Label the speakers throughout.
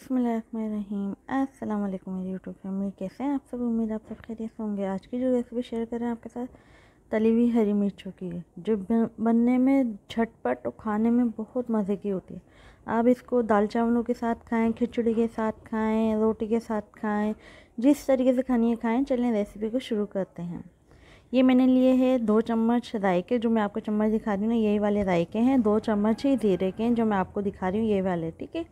Speaker 1: बिस्मिल्लाहिर्रहमानिर्रहीम। अस्सलाम वालेकुम मेरी यूट्यूब फैमिली, कैसे हैं आप सब। उम्मीद आप सब खैरियत से होंगे। आज की जो रेसिपी शेयर कर रहे हैं आपके साथ, तली हुई हरी मिर्चों की है, जो बनने में झटपट और खाने में बहुत मज़े की होती है। आप इसको दाल चावलों के साथ खाएं, खिचड़ी के साथ खाएं, रोटी के साथ खाएं, जिस तरीके से खानी है खाएं। चलें रेसिपी को शुरू करते हैं। ये मैंने लिए हैं 2 चम्मच रायके, जो मैं आपको चम्मच दिखा रही हूँ ना, यही वाले रायके हैं। 2 चम्मच ही ज़ीरे के हैं, जो मैं आपको दिखा रही हूँ, ये वाले, ठीक है।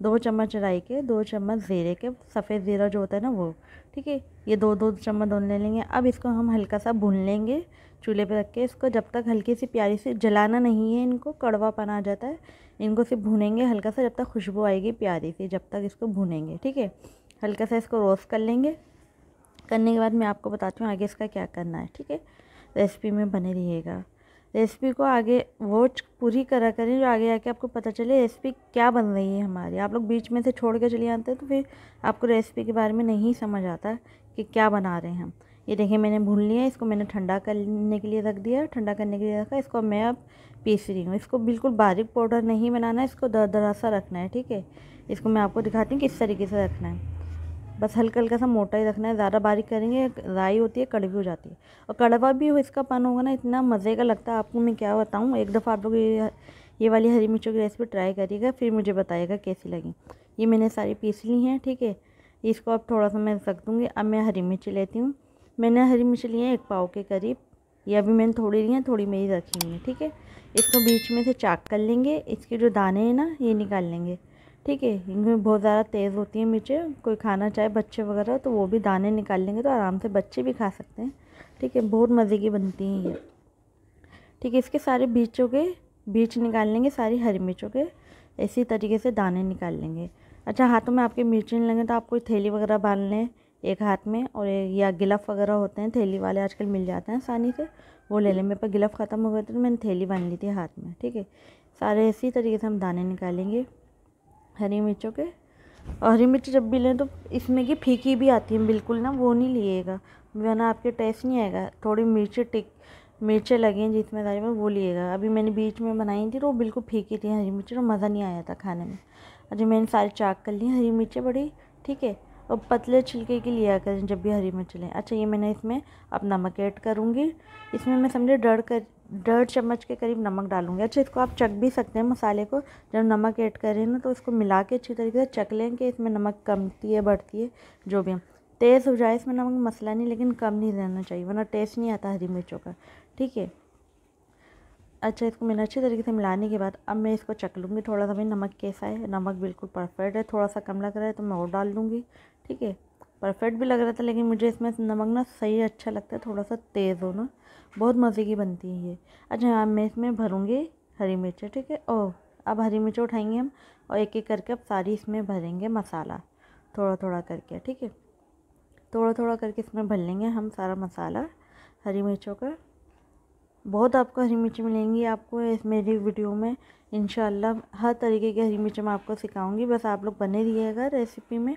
Speaker 1: 2 चम्मच रायके, 2 चम्मच ज़ीरे के, सफ़ेद ज़ीरा जो होता है ना वो, ठीक है। ये 2-2 चम्मच दोनों ले लेंगे। अब इसको हम हल्का सा भून लेंगे चूल्हे पर रख के। इसको जब तक हल्की सी प्यारी सी, जलाना नहीं है इनको, कड़वापन आ जाता है। इनको सिर्फ भूनेंगे हल्का सा, जब तक खुशबू आएगी प्यारी सी, जब तक इसको भूनेंगे, ठीक है। हल्का सा इसको रोस्ट कर लेंगे। करने के बाद मैं आपको बताती हूँ आगे इसका क्या करना है, ठीक है। रेसिपी में बने रहिएगा। रेसिपी को आगे वॉच पूरी करा करें, जो आगे आके आपको पता चले रेसिपी क्या बन रही है हमारी। आप लोग बीच में से छोड़ के चले जाते हैं तो फिर आपको रेसिपी के बारे में नहीं समझ आता कि क्या बना रहे हैं हम। ये देखिए मैंने भून लिया, इसको मैंने ठंडा करने के लिए रख दिया। ठंडा करने के लिए रखा, इसको मैं अब पीस रही हूँ। इसको बिल्कुल बारीक पाउडर नहीं बनाना है, इसको दरदरा सा रखना है, ठीक है। इसको मैं आपको दिखाती हूँ किस तरीके से रखना है। बस हल्का हल्का सा मोटा ही रखना है, ज़्यादा बारीक करेंगे राई होती है, कड़वी हो जाती है। और कड़वा भी हो इसका पन होगा ना, इतना मज़े का लगता है। आपको मैं क्या बताऊँ, एक दफ़ा आप लोग ये वाली हरी मिर्चों की रेसिपी ट्राई करिएगा, फिर मुझे बताइएगा कैसी लगी। ये मैंने सारी पीस ली हैं, ठीक है। इसको अब थोड़ा सा मैं रख दूँगी। अब मैं हरी मिर्च लेती हूँ। मैंने हरी मिर्च ली है 1 पाव के करीब। ये अभी मैंने थोड़ी ली हैं, थोड़ी मेरी रखी हुई है, ठीक है। इसको बीच में से चाक कर लेंगे, इसके जो दाने हैं ना ये निकाल लेंगे, ठीक है। इनमें बहुत ज़्यादा तेज़ होती है मिर्चें, कोई खाना चाहे बच्चे वगैरह तो वो भी दाने निकाल लेंगे तो आराम से बच्चे भी खा सकते हैं, ठीक है। बहुत मज़े की बनती हैं ये, ठीक है। इसके सारे बीज निकाल लेंगे, सारी हरी मिर्चों के इसी तरीके से दाने निकाल लेंगे। अच्छा, हाथों में आपके मिर्ची नहीं लगे तो आप कोई थैली वगैरह बांध लें एक हाथ में, और या गिलफ वगैरह होते हैं थैली वाले, आजकल मिल जाते हैं आसानी से, वो ले लें। मेरे पास गिलफ ख़त्म हो गए थे तो मैंने थैली बांध ली थी हाथ में, ठीक है। सारे इसी तरीके से हम दाने निकालेंगे हरी मिर्चों के। और हरी मिर्च जब भी लें तो इसमें की फीकी भी आती है, बिल्कुल ना वो नहीं लिएगा, वरना आपके टेस्ट नहीं आएगा। थोड़ी मिर्चें लगें जिसमें दाल में, वो लिएगा। अभी मैंने बीच में बनाई थी तो वो बिल्कुल फीकी थी हरी मिर्च, तो मज़ा नहीं आया था खाने में। अच्छा, मैंने सारी चाक कर ली हरी मिर्चें बड़ी, ठीक है। और पतले छिलके की लिया करें जब भी हरी मिर्च लें। अच्छा, ये मैंने इसमें अब नमक ऐड करूँगी। इसमें मैं समझे 1.5 चम्मच के करीब नमक डालूँगी। अच्छा, इसको आप चख भी सकते हैं मसाले को। जब नमक ऐड करें ना तो इसको मिला के अच्छी तरीके से चख लें कि इसमें नमक कमती है बढ़ती है, जो भी। तेज़ हो जाए इसमें नमक मसला नहीं, लेकिन कम नहीं रहना चाहिए, वरना टेस्ट नहीं आता हरी मिर्चों का, ठीक है। अच्छा, इसको मैंने अच्छी तरीके से मिलाने के बाद अब मैं इसको चख लूँगी थोड़ा सा, भाई नमक कैसा है। नमक बिल्कुल परफेक्ट है, थोड़ा सा कम लग रहा है तो मैं और डाल लूँगी, ठीक है। परफेक्ट भी लग रहा था, लेकिन मुझे इसमें नमक ना सही अच्छा लगता है, थोड़ा सा तेज़ हो ना, बहुत मज़े की बनती है ये। अच्छा, अब मैं इसमें भरूँगी हरी मिर्चें, ठीक है। ओह, अब हरी मिर्चें उठाएंगे हम और एक एक करके अब सारी इसमें भरेंगे मसाला, थोड़ा थोड़ा करके, ठीक है। थोड़ा थोड़ा करके इसमें भर लेंगे हम सारा मसाला हरी मिर्चों का। बहुत आपको हरी मिर्च मिलेंगी आपको इस मेरी वीडियो में, इंशाल्लाह हर तरीके की हरी मिर्च मैं आपको सिखाऊंगी। बस आप लोग बने रहिएगा रेसिपी में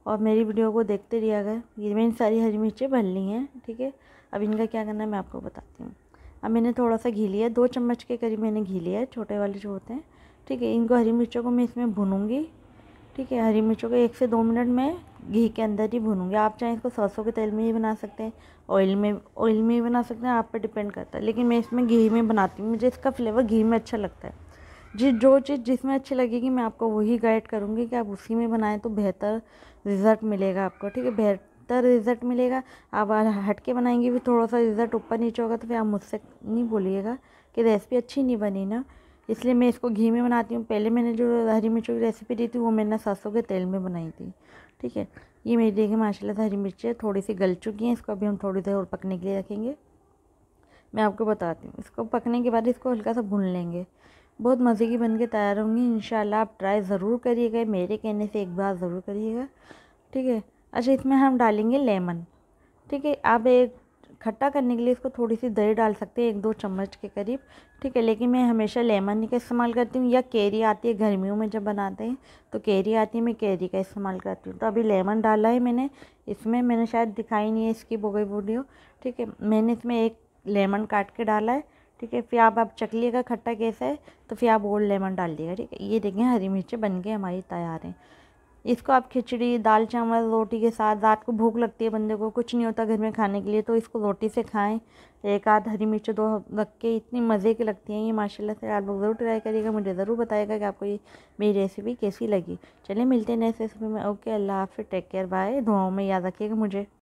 Speaker 1: और मेरी वीडियो को देखते रहिएगा। ये मैंने सारी हरी मिर्चें भर ली हैं, ठीक है। अब इनका क्या करना है मैं आपको बताती हूँ। अब मैंने थोड़ा सा घी लिया है, 2 चम्मच के करीब मैंने घी लिया है, छोटे वाले जो होते हैं, ठीक है। इनको हरी मिर्चों को मैं इसमें भूनूँगी, ठीक है। हरी मिर्चों को 1 से 2 मिनट में घी के अंदर ही भूनूंगी। आप चाहें इसको सरसों के तेल में ही बना सकते हैं, ऑयल में ही बना सकते हैं, आप पर डिपेंड करता है। लेकिन मैं इसमें घी में बनाती हूँ, मुझे इसका फ्लेवर घी में अच्छा लगता है। जो चीज़ जिसमें अच्छी लगेगी मैं आपको वही गाइड करूँगी कि आप उसी में बनाएं तो बेहतर रिज़ल्ट मिलेगा आपको, ठीक है। बेहतर रिज़ल्ट मिलेगा। आप हट के बनाएंगे भी थोड़ा सा रिज़ल्ट ऊपर नीचे होगा तो फिर आप मुझसे नहीं बोलिएगा कि रेसिपी अच्छी नहीं बनी ना। इसलिए मैं इसको घी में बनाती हूँ। पहले मैंने जो हरी मिर्चों की रेसिपी दी थी वो मैंने सरसों के तेल में बनाई थी, ठीक है। ये मेरी देखिए माशाल्लाह से हरी मिर्चें थोड़ी सी गल चुकी हैं। इसको अभी हम थोड़ी देर और पकने के लिए रखेंगे। मैं आपको बताती हूँ, इसको पकने के बाद इसको हल्का सा भून लेंगे। बहुत मज़े की बन के तैयार होंगी इंशाल्लाह। आप ट्राई ज़रूर करिएगा, मेरे कहने से एक बार ज़रूर करिएगा, ठीक है। अच्छा, इसमें हम डालेंगे लेमन, ठीक है। आप एक खट्टा करने के लिए इसको थोड़ी सी दही डाल सकते हैं, 1-2 चम्मच के करीब, ठीक है। लेकिन मैं हमेशा लेमन का इस्तेमाल करती हूँ, या कैरी आती है गर्मियों में जब बनाते हैं तो कैरी आती है, मैं कैरी का इस्तेमाल करती हूँ। तो अभी लेमन डाला है मैंने इसमें, मैंने शायद दिखाई नहीं है इसकी बोगई वीडियो, ठीक है। मैंने इसमें एक लेमन काट के डाला है, ठीक है। फिर आप चख लीजिएगा खट्टा कैसा है, तो फिर आप और लेमन डाल दीजिएगा, ठीक है। ये देखें हरी मिर्चें बन के हमारी तैयार हैं। इसको आप खिचड़ी, दाल चावल, रोटी के साथ, रात को भूख लगती है बंदे को, कुछ नहीं होता घर में खाने के लिए, तो इसको रोटी से खाएं। एक आध हरी मिर्च दो रख के, इतनी मज़े की लगती हैं ये माशाल्लाह से। आप लोग ज़रूर ट्राई करिएगा, मुझे ज़रूर बताइएगा कि आपको ये मेरी रेसिपी कैसी लगी। चलिए मिलते हैं नेक्स्ट रेसिपी में। ओके, अल्लाह हाफ़िज़, टेक केयर, बाय। दुआओं में याद रखिएगा मुझे।